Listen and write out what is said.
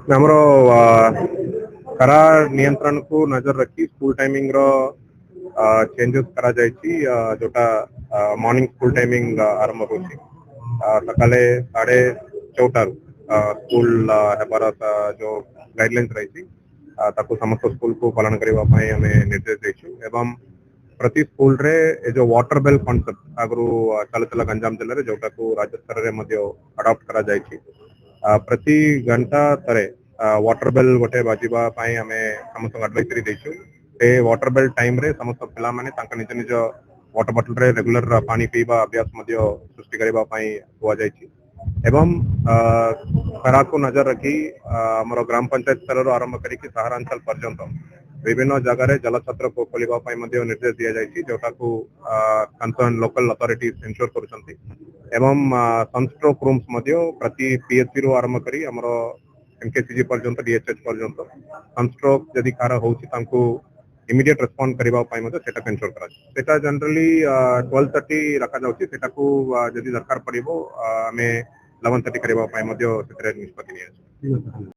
ଆମର ଖରା ନିୟନ୍ତ୍ରଣ को नजर रखी स्कूल टाइमिंग रो चेंजेस करा जायछि जोटा मॉर्निंग स्कूल टाइमिंग आरंभ होछि सकाले 4:30 स्कूल हेबार जो गाइडलाइंस रही ताकू समस्त स्कूल को पालन करबा पई हमें निर्देश देछु एवं प्रति स्कूल रे ए जो वाटर बेल कांसेप्ट आगु चलतला गंजाम जिले रे जोटा को राज्य स्तर रे मध्य अडॉप्ट करा जायछि प्रति घंटा तरे वाटर बेल गोटे बाजिबा पई हमें समस्त एडवाइजरी देछु ए वाटर बेल टाइम रे समस्त पिला माने तांका निज निज वाटर बॉटल रे रेगुलर पानी पीबा अभ्यास मध्य सृष्टि करबा पई हुआ जायछि एवं खरा को नजर रखी हमर ग्राम पंचायत स्तर आरंभ करिक सहरांचल पर्यंत विभिन्न जगह रे जल छत्र को खोलिबा पई मध्य निर्देश दिया जायछि जोटा को कंसर्न लोकल अथॉरिटीज इंश्योर करूछंती एवं सनस्ट्रोक रूम्स मध्य प्रति पीएचसी रो आरंभ करी हमर एमकेसीजी पर्यंत डीएचएच पर्यंत सनस्ट्रोक जदि कार होछि तांको इमीडिएट रेस्पॉन्ड करबा पई मध्य सेटा इंश्योर करा सेटा जनरली 12:30 रखा जाउछि सेटा को जदि दरकार पड़िबो हमें 11:30 करबा पई मध्य सेतरे निष्पत्ति निया